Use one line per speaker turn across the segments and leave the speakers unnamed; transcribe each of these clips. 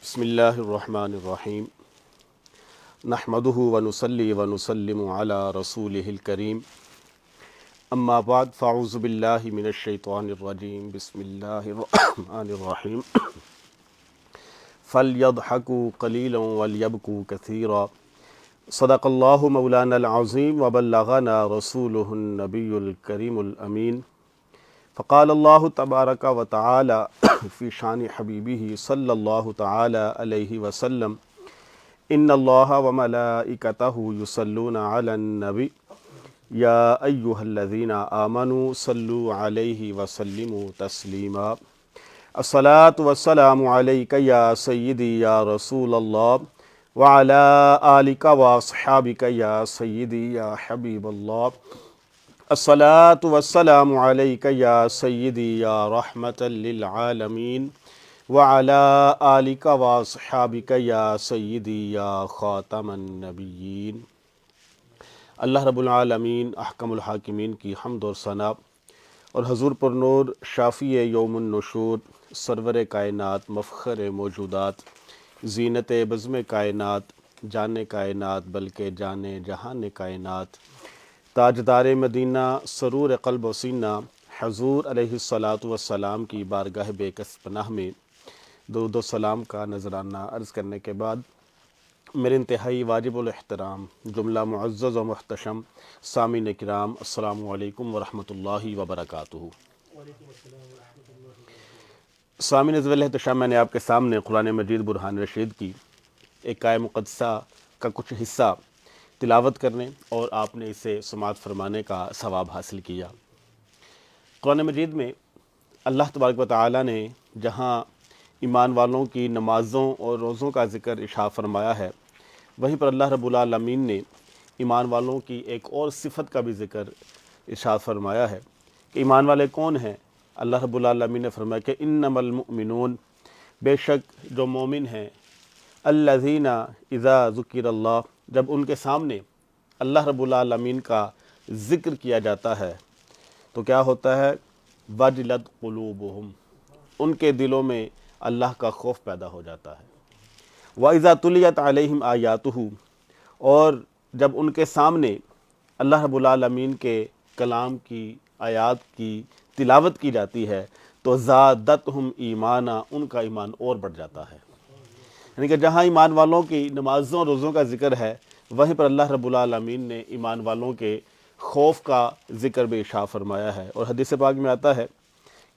بسم اللہ الرحمن الرحیم نحمدہ ونصلی ونسلم علی رسولہ الکریم اما بعد فاعوذ باللہ من الشیطان الرجیم بسم اللہ الرحمن الرحیم فلیضحکوا قلیلا ولیبکوا کثیرا صدق اللہ مولانا العظیم وبلغنا رسولہ النبی الکریم الامین فقال اللہ تبارک و تعالی فی شان حبیبہ صلی اللہ تعالی علیہ وسلم ان اللہ وملائکتہ یصلون علی النبی یا ایہا الذین آمنوا صلوا علیہ وسلموا تسلیما الصلاۃ والسلام علیک یا سیدی یا رسول اللہ وعلی آلک واصحابک یا سیدی یا حبیب اللہ الصلاۃ والسلام علیک یا سیدی یا رحمۃ للعالمین وعلی آلک واصحابک یا سیدی یا خاتم النبیین۔ اللہ رب العالمین احکم الحاکمین کی حمد اور ثنا اور حضور پر نور شافی یوم النشور سرور کائنات مفخر موجودات زینت بزم کائنات جان کائنات بلکہ جان جہان کائنات تاجدار مدینہ سرور قلب و سینہ حضور علیہ الصلاۃ والسلام کی بارگاہ بے کس پناہ میں درود و سلام کا نذرانہ عرض کرنے کے بعد میرے انتہائی واجب الاحترام جملہ معزز و محتشم سامعین کرام السلام علیکم ورحمۃ اللہ وبرکاتہ۔ سامعین ذوی الاحتشام، میں نے آپ کے سامنے قرآن مجید برہان رشید کی ایک آیہ مقدسہ کا کچھ حصہ تلاوت کرنے اور آپ نے اسے سماعت فرمانے کا ثواب حاصل کیا۔ قرآن مجید میں اللہ تبارک و تعالیٰ نے جہاں ایمان والوں کی نمازوں اور روزوں کا ذکر ارشاد فرمایا ہے، وہیں پر اللہ رب العالمین نے ایمان والوں کی ایک اور صفت کا بھی ذکر ارشاد فرمایا ہے کہ ایمان والے کون ہیں۔ اللہ رب العالمین نے فرمایا کہ انما المؤمنون، بے شک جو مومن ہیں، الذین اذا ذکر اللہ، جب ان کے سامنے اللہ رب العالمین کا ذکر کیا جاتا ہے تو کیا ہوتا ہے؟ وجلت قلوبہم، ان کے دلوں میں اللہ کا خوف پیدا ہو جاتا ہے۔ وَإِذَا تُلِيَتْ عَلَيْهِمْ آیَاتُهُ، اور جب ان کے سامنے اللہ رب العالمین کے کلام کی آیات کی تلاوت کی جاتی ہے تو زادتہم ایمانا، ان کا ایمان اور بڑھ جاتا ہے۔ یعنی کہ جہاں ایمان والوں کی نمازوں اور روزوں کا ذکر ہے، وہیں پر اللہ رب العالمین نے ایمان والوں کے خوف کا ذکر بھی ارشاد فرمایا ہے۔ اور حدیث پاک میں آتا ہے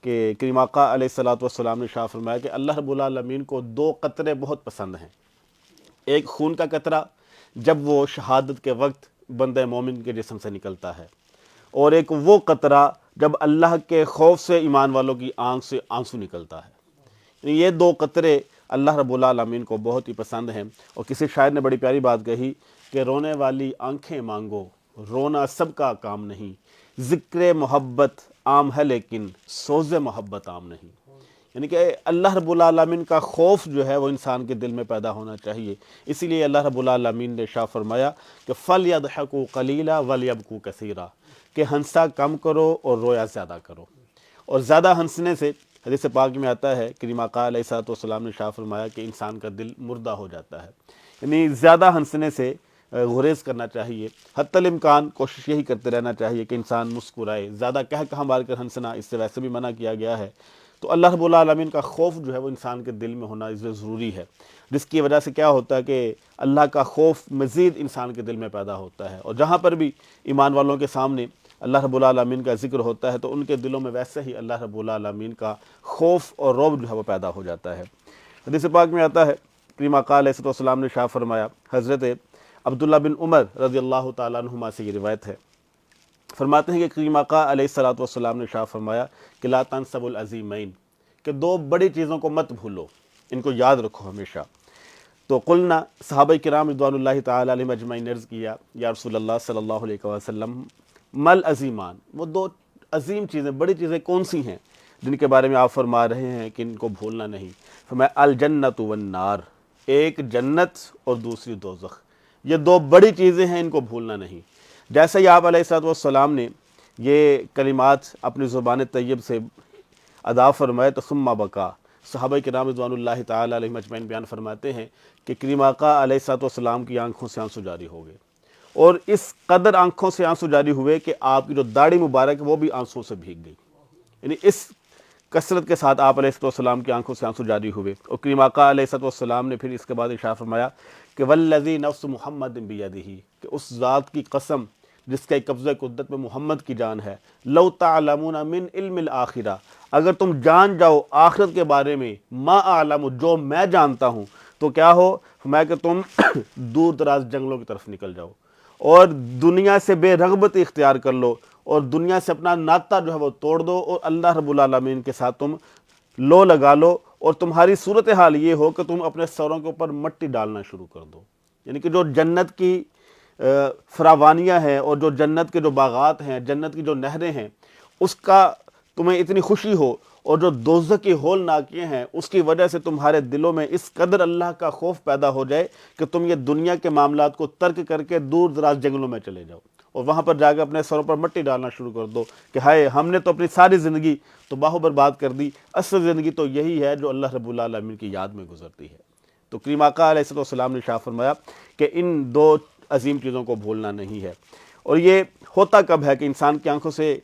کہ کریم آقا علیہ الصلاۃ والسلام نے ارشاد فرمایا کہ اللہ رب العالمین کو دو قطرے بہت پسند ہیں، ایک خون کا قطرہ جب وہ شہادت کے وقت بندہ مومن کے جسم سے نکلتا ہے، اور ایک وہ قطرہ جب اللہ کے خوف سے ایمان والوں کی آنکھ سے آنسو نکلتا ہے۔ یعنی یہ دو قطرے اللہ رب العالمین کو بہت ہی پسند ہیں۔ اور کسی شاعر نے بڑی پیاری بات کہی کہ رونے والی آنکھیں مانگو، رونا سب کا کام نہیں، ذکر محبت عام ہے لیکن سوز محبت عام نہیں۔ یعنی کہ اللہ رب العالمین کا خوف جو ہے وہ انسان کے دل میں پیدا ہونا چاہیے۔ اسی لیے اللہ رب العالمین نے ارشاد فرمایا کہ فَلْيَضْحَكُوا قَلِيلًا وَلْيَبْكُوا كَثِيرًا، کہ ہنسا کم کرو اور رویا زیادہ کرو۔ اور زیادہ ہنسنے سے حدیث پاک میں آتا ہے، کریم آقا علیہ الصلوۃ والسلام نے ارشاد فرمایا کہ انسان کا دل مردہ ہو جاتا ہے۔ یعنی زیادہ ہنسنے سے گریز کرنا چاہیے، حتی الامکان کوشش یہی کرتے رہنا چاہیے کہ انسان مسکرائے۔ زیادہ کہہ کہاں مار کر ہنسنا، اس سے ویسے بھی منع کیا گیا ہے۔ تو اللہ رب العالمین کا خوف جو ہے وہ انسان کے دل میں ہونا اس لیے ضروری ہے، جس کی وجہ سے کیا ہوتا ہے کہ اللہ کا خوف مزید انسان کے دل میں پیدا ہوتا ہے۔ اور جہاں پر بھی ایمان والوں کے سامنے اللہ رب العالمین کا ذکر ہوتا ہے تو ان کے دلوں میں ویسے ہی اللہ رب العالمین کا خوف اور رعب جو ہے وہ پیدا ہو جاتا ہے۔ حدیث پاک میں آتا ہے، کریم آقا علیہ السلام نے ارشاد فرمایا، حضرت عبداللہ بن عمر رضی اللہ تعالیٰ عنہما سے یہ روایت ہے، فرماتے ہیں کہ کریم آقا علیہ الصلوۃ والسلام نے ارشاد فرمایا کہ لا تنسبوا العظیمین، کہ دو بڑی چیزوں کو مت بھولو، ان کو یاد رکھو ہمیشہ۔ تو قلنا، صحابہ کرام رضوان اللہ تعالیٰ علیہم اجمعین نے عرض کیا، یا رسول اللہ صلی اللہ علیہ وسلم مل عظیمان، وہ دو عظیم چیزیں، بڑی چیزیں کون سی ہیں جن کے بارے میں آپ فرما رہے ہیں کہ ان کو بھولنا نہیں؟ فرمایا الجنت والنار، ایک جنت اور دوسری دوزخ، یہ دو بڑی چیزیں ہیں، ان کو بھولنا نہیں۔ جیسے ہی آپ علیہ الصلوۃ والسلام نے یہ کلمات اپنی زبان طیب سے ادا فرمائے تو ثم بکا، صحابہ کرام رضوان اللہ تعالی علیہم اجمعین بیان فرماتے ہیں کہ کریم آقا علیہ الصلوۃ والسلام کی آنکھوں سے آنسو جاری ہو گئے، اور اس قدر آنکھوں سے آنسو جاری ہوئے کہ آپ کی جو داڑھی مبارک ہے وہ بھی آنسوں سے بھیگ گئی، یعنی اس کثرت کے ساتھ آپ علیہ السلام کی آنکھوں سے آنسو جاری ہوئے۔ اور کریم آقا علیہ السلام نے پھر اس کے بعد ارشاد فرمایا کہ والذی نفس محمد بیدہ، کہ اس ذات کی قسم جس کا قبضہ قدرت میں محمد کی جان ہے، لو تعلمون من علم الآخرہ، اگر تم جان جاؤ آخرت کے بارے میں، ما اعلم، جو میں جانتا ہوں، تو کیا ہو، میں کہ تم دور دراز جنگلوں کی طرف نکل جاؤ اور دنیا سے بے رغبت اختیار کر لو، اور دنیا سے اپنا ناطہ جو ہے وہ توڑ دو، اور اللہ رب العالمین کے ساتھ تم لو لگا لو، اور تمہاری صورتحال یہ ہو کہ تم اپنے سروں کے اوپر مٹی ڈالنا شروع کر دو۔ یعنی کہ جو جنت کی فراوانیاں ہیں اور جو جنت کے جو باغات ہیں، جنت کی جو نہریں ہیں، اس کا تمہیں اتنی خوشی ہو، اور جو دوزخ کی ہولناکیاں ہیں اس کی وجہ سے تمہارے دلوں میں اس قدر اللہ کا خوف پیدا ہو جائے کہ تم یہ دنیا کے معاملات کو ترک کر کے دور دراز جنگلوں میں چلے جاؤ، اور وہاں پر جا کے اپنے سروں پر مٹی ڈالنا شروع کر دو کہ ہائے، ہم نے تو اپنی ساری زندگی تباہ و برباد کر دی، اصل زندگی تو یہی ہے جو اللہ رب العالمین کی یاد میں گزرتی ہے۔ تو کریم آقا علیہ السلام نے ارشاد فرمایا کہ ان دو عظیم چیزوں کو بھولنا نہیں ہے۔ اور یہ ہوتا کب ہے کہ انسان کی آنکھوں سے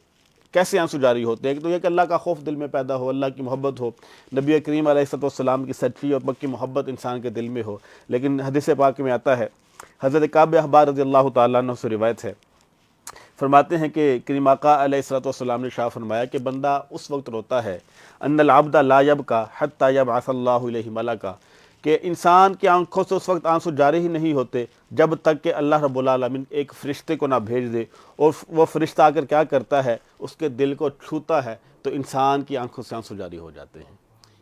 کیسے آنسو جاری ہوتے ہیں؟ تو یہ کہ اللہ کا خوف دل میں پیدا ہو، اللہ کی محبت ہو، نبی کریم علیہ السلام کی سچی اور پکی محبت انسان کے دل میں ہو۔ لیکن حدیث پاک میں آتا ہے، حضرت کعب احبار رضی اللہ تعالیٰ عنہ سے روایت ہے، فرماتے ہیں کہ کریم آقا علیہ السلام نے شاہ فرمایا کہ بندہ اس وقت روتا ہے، ان العبد لا یبکا حتی یبعث اللہ الیہ ملکا، کہ انسان کی آنکھوں سے اس وقت آنسو جاری ہی نہیں ہوتے جب تک کہ اللہ رب العالمین ایک فرشتے کو نہ بھیج دے، اور وہ فرشتہ آ کر کیا کرتا ہے، اس کے دل کو چھوتا ہے، تو انسان کی آنکھوں سے آنسو جاری ہو جاتے ہیں۔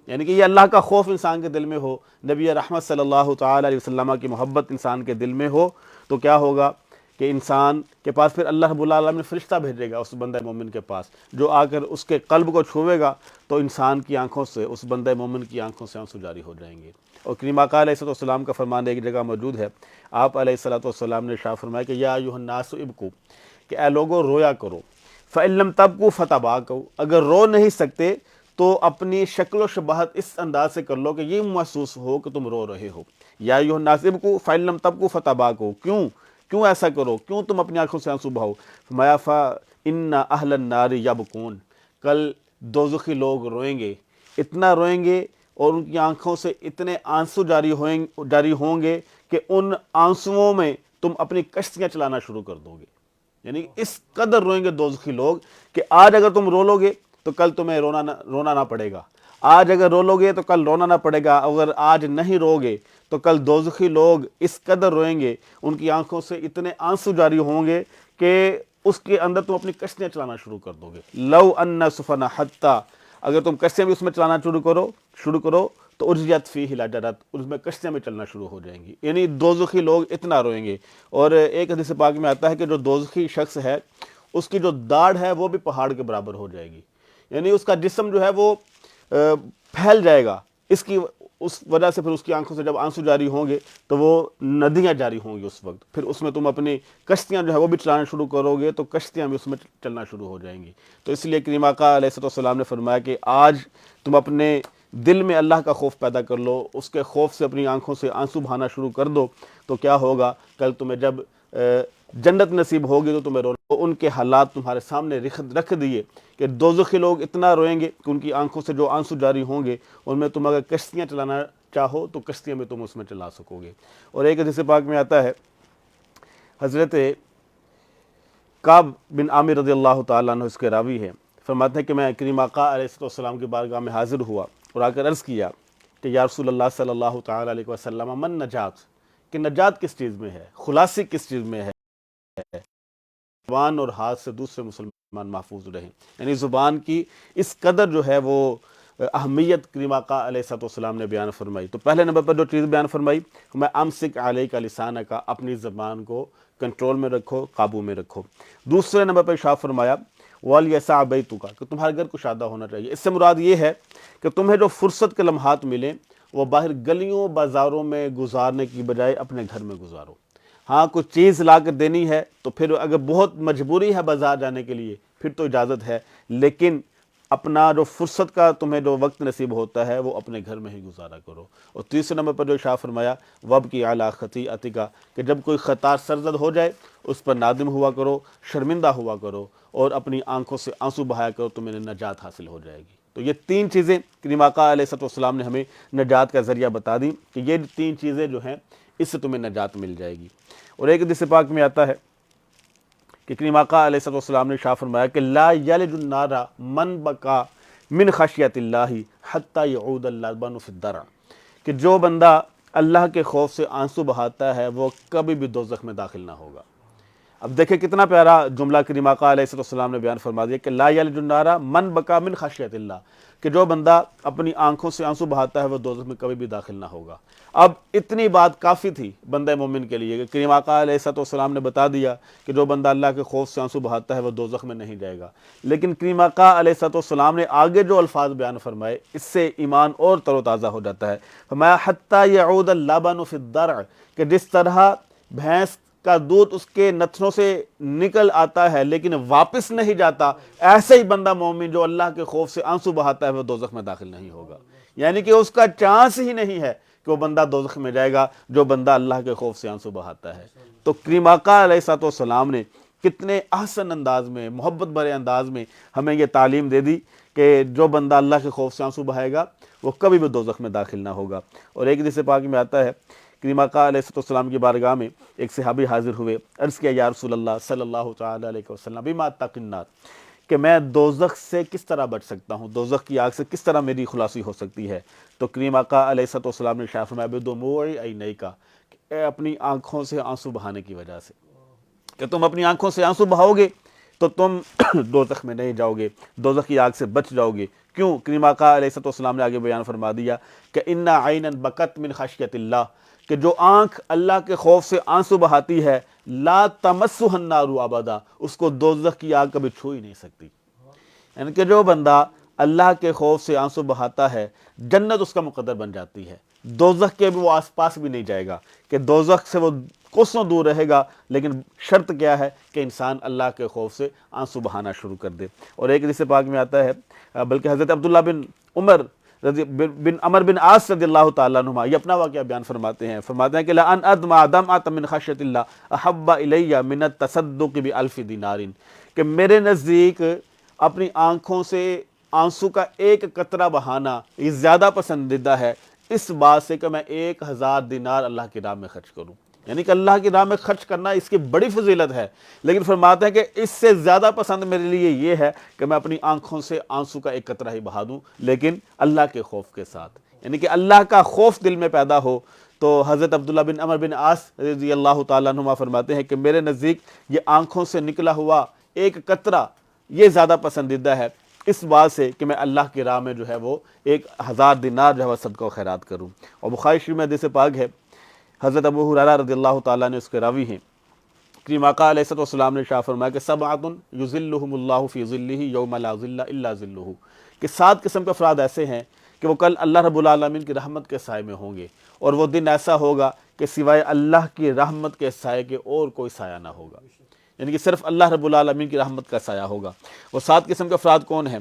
یعنی کہ یہ اللہ کا خوف انسان کے دل میں ہو، نبی رحمت صلی اللہ تعالی علیہ وسلم کی محبت انسان کے دل میں ہو، تو کیا ہوگا کہ انسان کے پاس پھر اللہ رب العالمین فرشتہ بھیجے گا اس بندہ مومن کے پاس، جو آ کر اس کے قلب کو چھوئے گا، تو انسان کی آنکھوں سے، اس بندہ مومن کی آنکھوں سے آنسو جاری ہو جائیں گے۔ اور کریم آقا علیہ السلام کا فرمان ایک جگہ موجود ہے، آپ علیہ السلام نے ارشاد فرمایا کہ یا ایھا الناس ابکو، کہ اے لوگو رویا کرو، فإن لم تبکوا فتباکوا، اگر رو نہیں سکتے تو اپنی شکل و شباہت اس انداز سے کر لو کہ یہ محسوس ہو کہ تم رو رہے ہو۔ یا ایھا الناس ابکوا فإن لم تبکوا فتباکوا، کیوں ایسا کرو، کیوں تم اپنی آنکھوں سے آنسو بہاؤ؟ فرمایا فإن أهل النار یبکون، کل دوزخی لوگ روئیں گے، اتنا روئیں گے اور ان کی آنکھوں سے اتنے آنسو جاری ہوں گے کہ ان آنسوؤں میں تم اپنی کشتیاں چلانا شروع کر دو گے۔ یعنی اس قدر روئیں گے دوزخی لوگ کہ آج اگر تم رو لو گے تو کل تمہیں رونا نہ پڑے گا، آج اگر رو لو گے تو کل رونا نہ پڑے گا، اگر آج نہیں رو گے تو کل دوزخی لوگ اس قدر روئیں گے، ان کی آنکھوں سے اتنے آنسو جاری ہوں گے کہ اس کے اندر تم اپنی کشتیاں چلانا شروع کر دو گے۔ لو ان سفن حتی، اگر تم کشتیاں بھی اس میں چلانا شروع کرو تو ارجیت فیہ لجرت، اس میں کشتیاں میں چلنا شروع ہو جائیں گی۔ یعنی دوزخی لوگ اتنا روئیں گے۔ اور ایک حدیث پاک میں آتا ہے کہ جو دوزخی شخص ہے اس کی جو داڑھ ہے وہ بھی پہاڑ کے برابر ہو جائے گی، یعنی اس کا جسم جو ہے وہ پھیل جائے گا، اس وجہ سے پھر اس کی آنکھوں سے جب آنسو جاری ہوں گے تو وہ ندیاں جاری ہوں گی اس وقت، پھر اس میں تم اپنی کشتیاں جو ہے وہ بھی چلانا شروع کرو گے تو کشتیاں بھی اس میں چلنا شروع ہو جائیں گی۔ تو اس لیے کریم آقا علیہ السلام نے فرمایا کہ آج تم اپنے دل میں اللہ کا خوف پیدا کر لو، اس کے خوف سے اپنی آنکھوں سے آنسو بہانا شروع کر دو، تو کیا ہوگا، کل تمہیں جب جنت نصیب ہوگی تو تمہیں رونا، ان کے حالات تمہارے سامنے رکھ دیے کہ دوزخی لوگ اتنا روئیں گے کہ ان کی آنکھوں سے جو آنسو جاری ہوں گے ان میں تم اگر کشتیاں چلانا چاہو تو کشتیاں میں تم اس میں چلا سکو گے۔ اور ایک حدیث پاک میں آتا ہے، حضرت کعب بن عامر رضی اللہ تعالیٰ عنہ اس کے راوی ہیں، فرماتے ہیں کہ میں کریم آقا علیہ السلام کی بارگاہ میں حاضر ہوا اور آ کر عرض کیا کہ یا رسول اللہ صلی اللہ تعالیٰ علیہ وسلم، من نجات، کہ نجات کس چیز میں ہے، خلاصی کس چیز میں ہے، زبان اور ہاتھ سے دوسرے مسلمان محفوظ رہیں۔ یعنی زبان کی اس قدر جو ہے وہ اہمیت کریم آقا علیہ السلام نے بیان فرمائی۔ تو پہلے نمبر پر جو چیز بیان فرمائی، میں امسک علیک لسانک، اپنی زبان کو کنٹرول میں رکھو، قابو میں رکھو۔ دوسرے نمبر پر ارشاد فرمایا وَلْيَسَعْ بَيْتُكَ، کہ تمہارے گھر کشادہ ہونا چاہیے۔ اس سے مراد یہ ہے کہ تمہیں جو فرصت کے لمحات ملیں وہ باہر گلیوں بازاروں میں گزارنے کی بجائے اپنے گھر میں گزارو۔ ہاں کچھ چیز لا کر دینی ہے تو پھر اگر بہت مجبوری ہے بازار جانے کے لیے پھر تو اجازت ہے، لیکن اپنا جو فرصت کا تمہیں جو وقت نصیب ہوتا ہے وہ اپنے گھر میں ہی گزارا کرو۔ اور تیسرے نمبر پر جو ارشاد فرمایا وب کی اعلیٰ خطیئتک، کہ جب کوئی خطا سرزد ہو جائے اس پر نادم ہوا کرو، شرمندہ ہوا کرو، اور اپنی آنکھوں سے آنسو بہایا کرو، تمہیں نجات حاصل ہو جائے گی۔ تو یہ تین چیزیں کریم آقا علیہ السلام نے ہمیں نجات کا ذریعہ بتا دی کہ یہ تین چیزیں جو ہیں اس سے تمہیں نجات مل جائے گی۔ اور ایک حدیث پاک میں آتا ہے کہ کریم آقا علیہ السلام نے ارشاد فرمایا کہ لا یلج النار من بکا من خشیت اللہ حتی یعود اللبن فی الدرع، کہ جو بندہ اللہ کے خوف سے آنسو بہاتا ہے وہ کبھی بھی دوزخ میں داخل نہ ہوگا۔ اب دیکھیں کتنا پیارا جملہ کریم آقا علیہ السلام نے بیان فرما دیا کہ لا یلج النار من بکا من خشیت اللہ، کہ جو بندہ اپنی آنکھوں سے آنسو بہاتا ہے وہ دوزخ میں کبھی بھی داخل نہ ہوگا۔ اب اتنی بات کافی تھی بندہ مومن کے لیے کہ کریم آقا علیہ السلام نے بتا دیا کہ جو بندہ اللہ کے خوف سے آنسو بہاتا ہے وہ دوزخ میں نہیں جائے گا، لیکن کریم آقا علیہ السلام نے آگے جو الفاظ بیان فرمائے اس سے ایمان اور تر و تازہ ہو جاتا ہے۔ فرمایا حتی یعود اللبن فی الدرع، کہ جس طرح بھینس کا دودھ اس کے نتنوں سے نکل آتا ہے لیکن واپس نہیں جاتا، ایسے ہی بندہ مومن جو اللہ کے خوف سے آنسو بہاتا ہے وہ دوزخ میں داخل نہیں ہوگا۔ یعنی کہ اس کا چانس ہی نہیں ہے کہ وہ بندہ دوزخ میں جائے گا جو بندہ اللہ کے خوف سے آنسو بہاتا ہے۔ تو کریم آقا علیہ السلام نے کتنے احسن انداز میں، محبت بھرے انداز میں ہمیں یہ تعلیم دے دی کہ جو بندہ اللہ کے خوف سے آنسو بہائے گا وہ کبھی بھی دوزخ میں داخل نہ ہوگا۔ اور ایک حدیث پاک میں آتا ہے کریم آقا علیہ السلام کی بارگاہ میں ایک صحابی حاضر ہوئے، عرض کیا یا رسول اللہ صلی اللہ تعالی علیہ وسلم بما اتقی النار، کہ میں دوزخ سے کس طرح بچ سکتا ہوں، دوزخ کی آگ سے کس طرح میری خلاصی ہو سکتی ہے۔ تو کریم آقا علیہ السلام نے ارشاد فرمایا بدموع عینیک، کہ اپنی آنکھوں سے آنسو بہانے کی وجہ سے، کہ تم اپنی آنکھوں سے آنسو بہاؤ گے تو تم دوزخ میں نہیں جاؤ گے، دوزخ کی آگ سے بچ جاؤ گے۔ کیوں؟ کریم آقا علیہ السلام نے آگے بیان فرما دیا کہ ان عینا بکت من خشیت اللہ، کہ جو آنکھ اللہ کے خوف سے آنسو بہاتی ہے لا تمسہ النار ابدا، اس کو دوزخ کی آگ کبھی چھو ہی نہیں سکتی۔ یعنی کہ جو بندہ اللہ کے خوف سے آنسو بہاتا ہے جنت اس کا مقدر بن جاتی ہے، دوزخ کے بھی وہ آس پاس بھی نہیں جائے گا، کہ دوزخ سے وہ کوسوں دور رہے گا، لیکن شرط کیا ہے کہ انسان اللہ کے خوف سے آنسو بہانا شروع کر دے۔ اور ایک حدیث پاک میں آتا ہے، بلکہ حضرت عبداللہ بن عمر بن عاص رضی اللہ تعالیٰ عنہما یہ اپنا واقعہ بیان فرماتے ہیں کہ لأن أدمع دمعة من خشیۃ اللہ احب الی من التصدق بألف دینار، کہ میرے نزدیک اپنی آنکھوں سے آنسو کا ایک قطرہ بہانا یہ زیادہ پسندیدہ ہے اس بات سے کہ میں 1000 دینار اللہ کی راہ میں خرچ کروں۔ یعنی کہ اللہ کی راہ میں خرچ کرنا اس کی بڑی فضیلت ہے، لیکن فرماتے ہیں کہ اس سے زیادہ پسند میرے لیے یہ ہے کہ میں اپنی آنکھوں سے آنسو کا ایک قطرہ ہی بہا دوں، لیکن اللہ کے خوف کے ساتھ، یعنی کہ اللہ کا خوف دل میں پیدا ہو۔ تو حضرت عبداللہ بن عمر بن عاص رضی اللہ تعالیٰ عنہما فرماتے ہیں کہ میرے نزدیک یہ آنکھوں سے نکلا ہوا ایک قطرہ یہ زیادہ پسندیدہ ہے اس بات سے کہ میں اللہ کی راہ میں جو ہے وہ 1000 دینار جو ہے وہ صدقہ و خیرات کروں۔ اور بخاری شریف میں حدیث پاک ہے، حضرت ابو ہریرہ رضی اللہ تعالیٰ نے اس کے راوی ہیں، کریم آقا علیہ السلام نے ارشاد فرمایا کہ سبعۃ یظلھم اللہ فی ظلہ یوم لا ظل الا ظلہ، کہ 7 قسم کے افراد ایسے ہیں کہ وہ کل اللہ رب العالمین کی رحمت کے سائے میں ہوں گے، اور وہ دن ایسا ہوگا کہ سوائے اللہ کی رحمت کے سائے کے اور کوئی سایہ نہ ہوگا، یعنی کہ صرف اللہ رب العالمین کی رحمت کا سایہ ہوگا۔ وہ 7 قسم کے افراد کون ہیں؟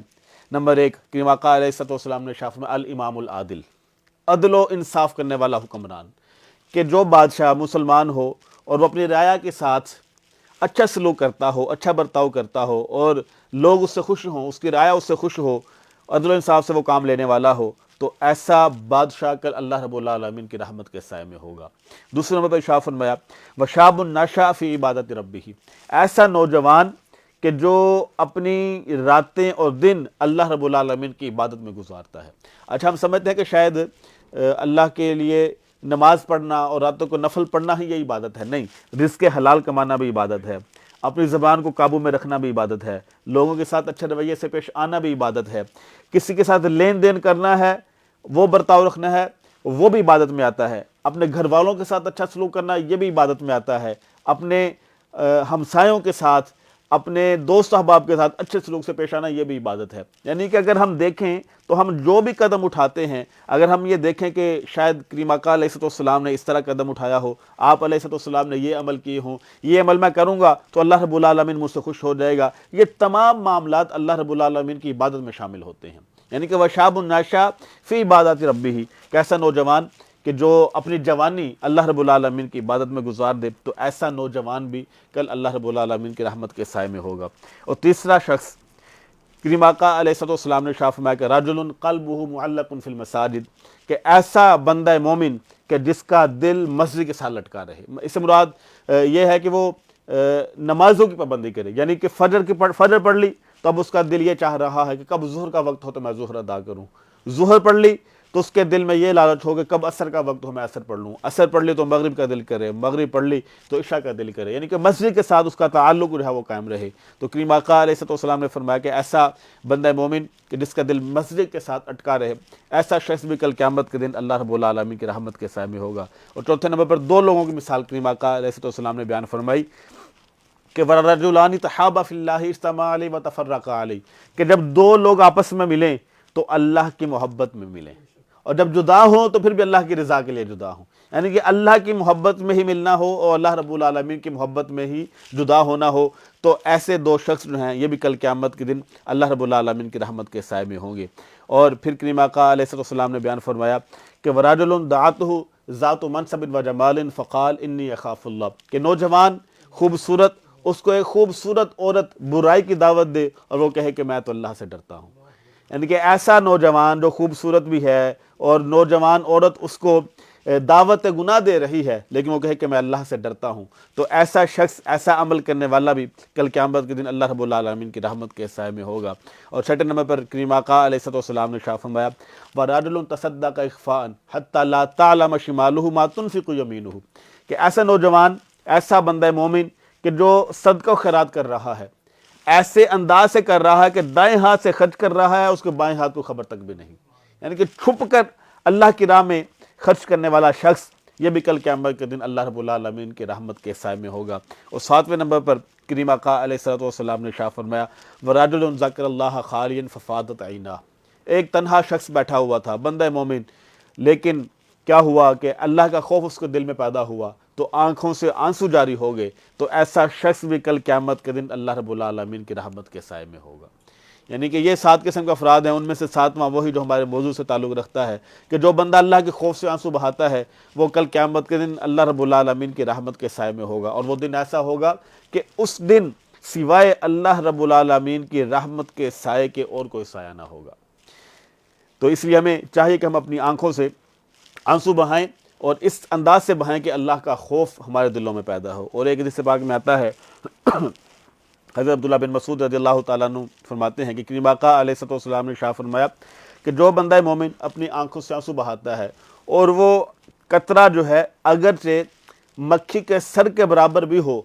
نمبر 1، کریم آقا علیہ السلام نے ارشاد فرمایا الامام العادل، عدل و انصاف کرنے والا حکمران، کہ جو بادشاہ مسلمان ہو اور وہ اپنی رعایا کے ساتھ اچھا سلوک کرتا ہو، اچھا برتاؤ کرتا ہو، اور لوگ اس سے خوش ہوں، اس کی رعایا اس سے خوش ہو، عدل و انصاف سے وہ کام لینے والا ہو، تو ایسا بادشاہ کل اللہ رب العالمین کی رحمت کے سائے میں ہوگا۔ دوسرے نمبر پر ارشاد فرمایا وشاب نشأ فی عبادت ربہ، ایسا نوجوان کہ جو اپنی راتیں اور دن اللہ رب العالمین کی عبادت میں گزارتا ہے۔ اچھا ہم سمجھتے ہیں کہ شاید اللہ کے لیے نماز پڑھنا اور راتوں کو نفل پڑھنا ہی یہ عبادت ہے، نہیں، رزق حلال کمانا بھی عبادت ہے، اپنی زبان کو قابو میں رکھنا بھی عبادت ہے، لوگوں کے ساتھ اچھے رویے سے پیش آنا بھی عبادت ہے، کسی کے ساتھ لین دین کرنا ہے، وہ برتاؤ رکھنا ہے، وہ بھی عبادت میں آتا ہے، اپنے گھر والوں کے ساتھ اچھا سلوک کرنا یہ بھی عبادت میں آتا ہے، اپنے ہمسایوں کے ساتھ اپنے دوست احباب کے ساتھ اچھے سلوک سے پیش آنا یہ بھی عبادت ہے۔ یعنی کہ اگر ہم دیکھیں تو ہم جو بھی قدم اٹھاتے ہیں، اگر ہم یہ دیکھیں کہ شاید کریم آقا علیہ السلام نے اس طرح قدم اٹھایا ہو، آپ علیہ السلام نے یہ عمل کیے ہوں، یہ عمل میں کروں گا تو اللہ رب العالمین مجھ سے خوش ہو جائے گا، یہ تمام معاملات اللہ رب العالمین کی عبادت میں شامل ہوتے ہیں۔ یعنی کہ وَشَابٌ نَشَأَ فِي عِبَادَةِ رَبِّهِ، کیسا نوجوان کہ جو اپنی جوانی اللہ رب العالمین کی عبادت میں گزار دے، تو ایسا نوجوان بھی کل اللہ رب العالمین کی رحمت کے سائے میں ہوگا۔ اور تیسرا شخص کریم آقا علیہ السلام نے ارشاد فرمایا کہ رجل قلبہ معلق فی المساجد، کہ ایسا بندہ مومن کہ جس کا دل مسجد کے ساتھ لٹکا رہے۔ اس سے مراد یہ ہے کہ وہ نمازوں کی پابندی کرے، یعنی کہ فجر پڑھ لی تو اب اس کا دل یہ چاہ رہا ہے کہ کب ظہر کا وقت ہو تو میں ظہر ادا کروں، ظہر پڑھ لی تو اس کے دل میں یہ لالچ ہو کہ کب عصر کا وقت ہو میں عصر پڑھ لوں، عصر پڑھ لی تو مغرب کا دل کرے، مغرب پڑھ لی تو عشاء کا دل کرے، یعنی کہ مسجد کے ساتھ اس کا تعلق جو ہے وہ قائم رہے۔ تو کریم آقا علیہ السلام نے فرمایا کہ ایسا بندہ مومن کہ جس کا دل مسجد کے ساتھ اٹکا رہے، ایسا شخص بھی کل قیامت کے دن اللہ رب العالمین کی رحمت کے سائے میں ہوگا۔ اور چوتھے نمبر پر دو لوگوں کی مثال کریم آقا علیہ السلام نے بیان فرمائی کہ وَرَجُلَانِ تَحَابَا فِي اللَّهِ اجْتَمَعَا عَلَيْهِ وَتَفَرَّقَا عَلَيْهِ، کہ جب دو لوگ آپس میں ملیں تو اللہ کی محبت میں ملیں، اور جب جدا ہوں تو پھر بھی اللہ کی رضا کے لیے جدا ہوں، یعنی کہ اللہ کی محبت میں ہی ملنا ہو اور اللہ رب العالمین کی محبت میں ہی جدا ہونا ہو، تو ایسے دو شخص جو ہیں یہ بھی کل قیامت کے دن اللہ رب العالمین کی رحمت کے سائے میں ہوں گے۔ اور پھر کریم آقا علیہ السلام نے بیان فرمایا کہ وَرَجُلٌ دَعَتْهُ ذَاتُ مَنْصَبٍ وَجَمَالٍ فَقَالَ إِنِّي أَخَافُ اللَّهَ، کہ نوجوان خوبصورت، اس کو ایک خوبصورت عورت برائی کی دعوت دے اور وہ کہے کہ میں تو اللہ سے ڈرتا ہوں، یعنی کہ ایسا نوجوان جو خوبصورت بھی ہے اور نوجوان عورت اس کو دعوت گناہ دے رہی ہے لیکن وہ کہے کہ میں اللہ سے ڈرتا ہوں، تو ایسا شخص، ایسا عمل کرنے والا بھی کل قیامت کے دن اللہ رب العالمین کی رحمت کے سائے میں ہوگا۔ اور چھٹے نمبر پر کریم آقا علیہ السلام نے ارشاد فرمایا وَرَجُلٌ تَصَدَّقَ إِخْفَاءً حَتَّى لَا تَعْلَمَ شِمَالُهُ مَا تُنْفِقُ يَمِينُهُ، کہ ایسا نوجوان، ایسا بندہ مومن کہ جو صدقہ و خیرات کر رہا ہے، ایسے انداز سے کر رہا ہے کہ دائیں ہاتھ سے خرچ کر رہا ہے، اس کے بائیں ہاتھ کو خبر تک بھی نہیں، یعنی کہ چھپ کر اللہ کی راہ میں خرچ کرنے والا شخص یہ بھی کل قیامت کے دن اللہ رب العالمین کی رحمت کے سائے میں ہوگا۔ اور ساتویں نمبر پر کریم آقا علیہ السلام نے ارشاد فرمایا وَرَجُلٌ ذَكَرَ اللَّهَ خَالِيًا فَفَاضَتْ عَيْنَاهُ، ایک تنہا شخص بیٹھا ہوا تھا، بندہ مومن، لیکن کیا ہوا کہ اللہ کا خوف اس کے دل میں پیدا ہوا تو آنکھوں سے آنسو جاری ہو گئے، تو ایسا شخص بھی کل قیامت کے دن اللہ رب العالمین کی رحمت کے سائے میں ہوگا۔ یعنی کہ یہ 7 قسم کے افراد ہیں، ان میں سے 7واں وہی جو ہمارے موضوع سے تعلق رکھتا ہے کہ جو بندہ اللہ کے خوف سے آنسو بہاتا ہے وہ کل قیامت کے دن اللہ رب العالمین کی رحمت کے سائے میں ہوگا، اور وہ دن ایسا ہوگا کہ اس دن سوائے اللہ رب العالمین کی رحمت کے سائے کے اور کوئی سایہ نہ ہوگا۔ تو اس لیے ہمیں چاہیے کہ ہم اپنی آنکھوں سے آنسو بہائیں اور اس انداز سے بہائیں کہ اللہ کا خوف ہمارے دلوں میں پیدا ہو۔ اور ایک حدیث پاک میں آتا ہے حضرت عبداللہ بن مسعود رضی اللہ تعالیٰ عنہ فرماتے ہیں کہ کریم آقا علیہ السلام نے ارشاد فرمایا کہ جو بندہ مومن اپنی آنکھوں سے آنسو بہاتا ہے اور وہ قطرہ جو ہے اگرچہ مکھی کے سر کے برابر بھی ہو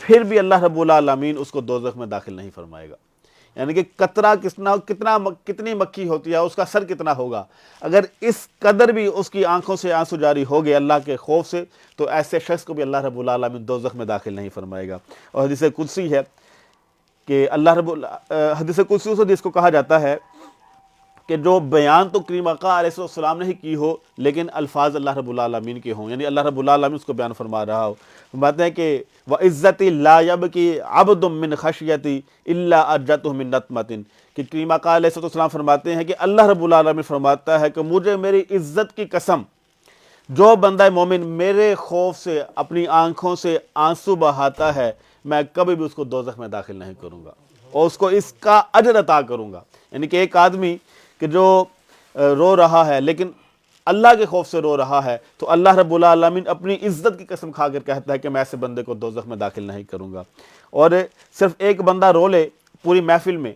پھر بھی اللہ رب العالمین اس کو دوزخ میں داخل نہیں فرمائے گا، یعنی کہ قطرہ کتنی مکھی ہوتی ہے، اس کا سر کتنا ہوگا، اگر اس قدر بھی اس کی آنکھوں سے آنسو جاری ہو گئے اللہ کے خوف سے تو ایسے شخص کو بھی اللہ رب العالمین دوزخ میں داخل نہیں فرمائے گا۔ اور حدیث قدسی ہے کہ حدیث قدسی اس حدیث کو کہا جاتا ہے کہ جو بیان تو کریم آقا علیہ السلام نے ہی کی ہو لیکن الفاظ اللہ رب العالمین کے ہوں، یعنی اللہ رب العالمین اس کو بیان فرما رہا ہو۔ فرماتے ہیں کہ وَعِزَّتِ لَا يَبْكِي عَبْدٌ مِّنْ خَشْيَتِي إِلَّا أَرْجَتْهُ مِنْ نَطْمَةٍ، کہ کریم آقا علیہ السلام فرماتے ہیں کہ اللہ رب العالمین فرماتا ہے کہ مجھے میری عزت کی قسم، جو بندہ مومن میرے خوف سے اپنی آنکھوں سے آنسو بہاتا ہے میں کبھی بھی اس کو دوزخ میں داخل نہیں کروں گا اور اس کو اس کا اجر عطا کروں گا۔ یعنی کہ ایک آدمی کہ جو رو رہا ہے لیکن اللہ کے خوف سے رو رہا ہے تو اللہ رب العالمین اپنی عزت کی قسم کھا کر کہتا ہے کہ میں ایسے بندے کو دوزخ میں داخل نہیں کروں گا۔ اور صرف ایک بندہ رو لے پوری محفل میں،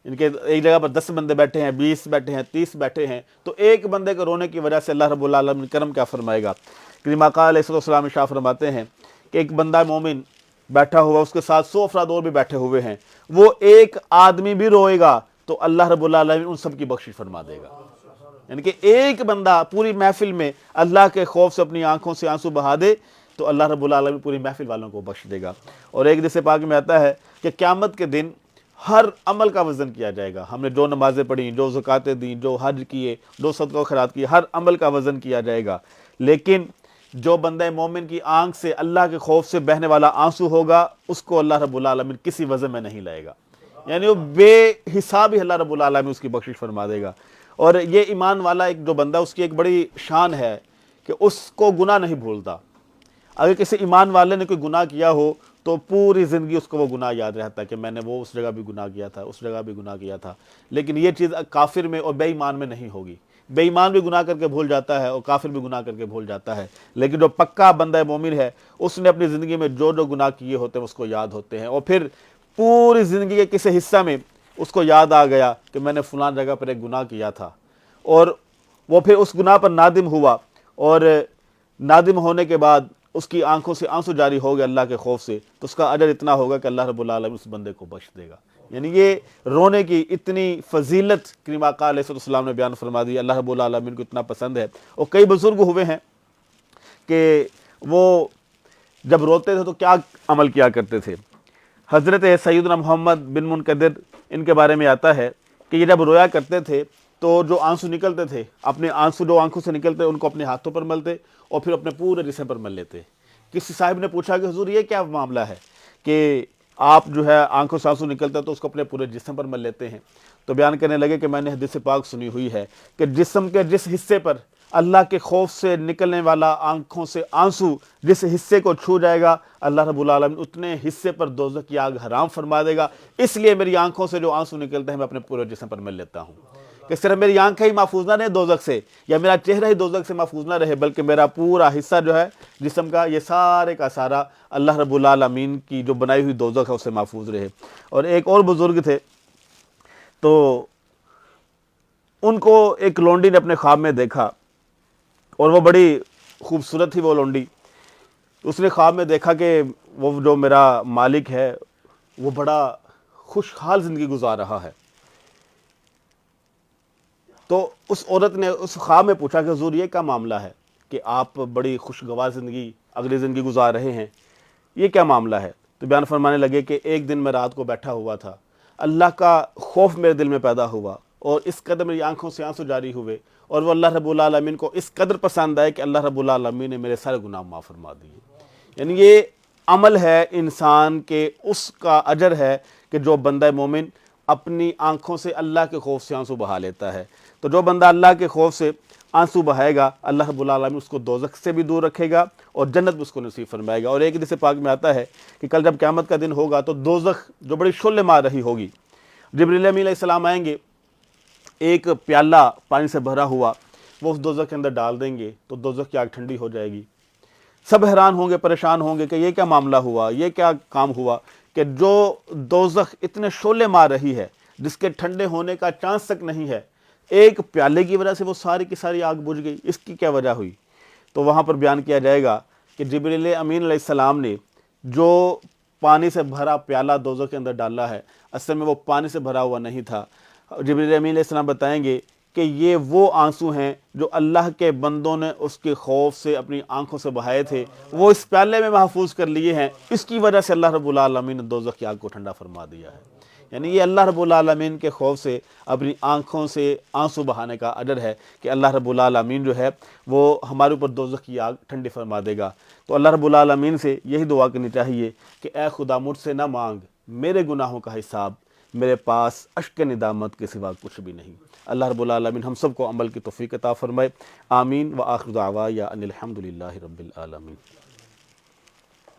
ان کے ایک جگہ پر 10 بندے بیٹھے ہیں، 20 بیٹھے ہیں، 30 بیٹھے ہیں، تو ایک بندے کے رونے کی وجہ سے اللہ رب العالمین کرم کیا فرمائے گا۔ کریم آقا علیہ السلام ارشاد فرماتے ہیں کہ ایک بندہ مومن بیٹھا ہوا، اس کے ساتھ 100 افراد اور بھی بیٹھے ہوئے ہیں، وہ ایک آدمی بھی روئے گا تو اللہ رب العالمین ان سب کی بخشش فرما دے گا۔ یعنی کہ ایک بندہ پوری محفل میں اللہ کے خوف سے اپنی آنکھوں سے آنسو بہا دے تو اللہ رب العالمین پوری محفل والوں کو بخش دے گا۔ اور ایک حدیث پاک میں آتا ہے کہ قیامت کے دن ہر عمل کا وزن کیا جائے گا. ہم نے جو نمازیں پڑھی، جو زکاتیں دیں، جو حج کیے، جو صدقہ و خیرات کیے، ہر عمل کا وزن کیا جائے گا. لیکن جو بندہ مومن کی آنکھ سے اللہ کے خوف سے بہنے والا آنسو ہوگا، اس کو اللہ رب العالمین کسی وزن میں نہیں لائے گا. یعنی وہ بے حساب ہی اللہ رب العالمین اس کی بخشش فرما دے گا. اور یہ ایمان والا ایک جو بندہ، اس کی ایک بڑی شان ہے کہ اس کو گناہ نہیں بھولتا. اگر کسی ایمان والے نے کوئی گناہ کیا ہو تو پوری زندگی اس کو وہ گناہ یاد رہتا ہے کہ میں نے وہ اس جگہ بھی گناہ کیا تھا، اس جگہ بھی گناہ کیا تھا. لیکن یہ چیز کافر میں اور بے ایمان میں نہیں ہوگی. بے ایمان بھی گناہ کر کے بھول جاتا ہے اور کافر بھی گناہ کر کے بھول جاتا ہے. لیکن جو پکا بندہ مومن ہے، اس نے اپنی زندگی میں جو جو گناہ کیے ہوتے ہیں اس کو یاد ہوتے ہیں، اور پھر پوری زندگی کے کسی حصہ میں اس کو یاد آ گیا کہ میں نے فلان جگہ پر ایک گناہ کیا تھا، اور وہ پھر اس گناہ پر نادم ہوا، اور نادم ہونے کے بعد اس کی آنکھوں سے آنسو جاری ہو گیا اللہ کے خوف سے، تو اس کا اجر اتنا ہوگا کہ اللہ رب العالمین اس بندے کو بخش دے گا. یعنی یہ رونے کی اتنی فضیلت کریم آقا علیہ السلام نے بیان فرما دی. اللہ رب العالمین کو اتنا پسند ہے. اور کئی بزرگ ہوئے ہیں کہ وہ جب روتے تھے تو کیا عمل کیا کرتے تھے. حضرت سیدنا محمد بن منقدر، ان کے بارے میں آتا ہے کہ یہ جب رویا کرتے تھے تو جو آنسو نکلتے تھے، اپنے آنسو جو آنکھوں سے نکلتے ان کو اپنے ہاتھوں پر ملتے اور پھر اپنے پورے جسم پر مل لیتے. کسی صاحب نے پوچھا کہ حضور یہ کیا معاملہ ہے کہ آپ جو ہے آنکھوں سے آنسو نکلتے تو اس کو اپنے پورے جسم پر مل لیتے ہیں؟ تو بیان کرنے لگے کہ میں نے حدیث پاک سنی ہوئی ہے کہ جسم کے جس حصے پر اللہ کے خوف سے نکلنے والا آنکھوں سے آنسو جس حصے کو چھو جائے گا، اللہ رب العالمین اتنے حصے پر دوزخ کی آگ حرام فرما دے گا. اس لیے میری آنکھوں سے جو آنسو نکلتے ہیں میں اپنے پورے جسم پر مل لیتا ہوں، کہ صرف میری آنکھیں ہی محفوظ نہ رہے دوزخ سے، یا میرا چہرہ ہی دوزخ سے محفوظ نہ رہے، بلکہ میرا پورا حصہ جو ہے جسم کا، یہ سارے کا سارا اللہ رب العالمین کی جو بنائی ہوئی دوزخ ہے اس سے محفوظ رہے. اور ایک اور بزرگ تھے، تو ان کو ایک لونڈی نے اپنے خواب میں دیکھا، اور وہ بڑی خوبصورت تھی وہ لونڈی. اس نے خواب میں دیکھا کہ وہ جو میرا مالک ہے وہ بڑا خوشحال زندگی گزار رہا ہے. تو اس عورت نے اس خواب میں پوچھا کہ حضور یہ کیا معاملہ ہے کہ آپ بڑی خوشگوار زندگی اگلی زندگی گزار رہے ہیں، یہ کیا معاملہ ہے؟ تو بیان فرمانے لگے کہ ایک دن میں رات کو بیٹھا ہوا تھا، اللہ کا خوف میرے دل میں پیدا ہوا، اور اس قدر میری آنکھوں سے آنسو جاری ہوئے، اور وہ اللہ رب العالمین کو اس قدر پسند آئے کہ اللہ رب العالمین نے میرے سارے گناہ معاف فرما دیے. یعنی یہ عمل ہے انسان کے، اس کا اجر ہے کہ جو بندہ مومن اپنی آنکھوں سے اللہ کے خوف سے آنسو بہا لیتا ہے. تو جو بندہ اللہ کے خوف سے آنسو بہائے گا، اللہ رب العالمین اس کو دوزخ سے بھی دور رکھے گا اور جنت بھی اس کو نصیب فرمائے گا. اور ایک حدیث پاک میں آتا ہے کہ کل جب قیامت کا دن ہوگا تو دوزخ جو بڑی شعلے مار رہی ہوگی، جبریل امین علیہ السلام آئیں گے، ایک پیالہ پانی سے بھرا ہوا وہ اس دوزخ کے اندر ڈال دیں گے تو دوزخ کی آگ ٹھنڈی ہو جائے گی. سب حیران ہوں گے، پریشان ہوں گے کہ یہ کیا معاملہ ہوا، یہ کیا کام ہوا کہ جو دوزخ اتنے شعلے مار رہی ہے جس کے ٹھنڈے ہونے کا چانس تک نہیں ہے، ایک پیالے کی وجہ سے وہ ساری کی ساری آگ بجھ گئی، اس کی کیا وجہ ہوئی؟ تو وہاں پر بیان کیا جائے گا کہ جبریل امین علیہ السلام نے جو پانی سے بھرا پیالہ دوزخ کے اندر ڈالا ہے، اصل میں وہ پانی سے بھرا ہوا نہیں تھا. جبریل امین علیہ السلام بتائیں گے کہ یہ وہ آنسو ہیں جو اللہ کے بندوں نے اس کے خوف سے اپنی آنکھوں سے بہائے تھے، وہ اس پیالے میں محفوظ کر لیے ہیں، اس کی وجہ سے اللہ رب العالمین نے دوزخ کی آگ کو ٹھنڈا فرما دیا ہے. یعنی یہ اللہ رب العالمین کے خوف سے اپنی آنکھوں سے آنسو بہانے کا اجر ہے کہ اللہ رب العالمین جو ہے وہ ہمارے اوپر دوزخ کی آگ ٹھنڈی فرما دے گا. تو اللہ رب العالمین سے یہی دعا کرنی چاہیے کہ اے خدا مجھ سے نہ مانگ میرے گناہوں کا حساب، میرے پاس اشک ندامت کے سوا کچھ بھی نہیں. اللہ رب العالمین ہم سب کو عمل کی توفیق عطا فرمائے. آمین. وآخر دعوایا ان الحمد للہ رب العالمین.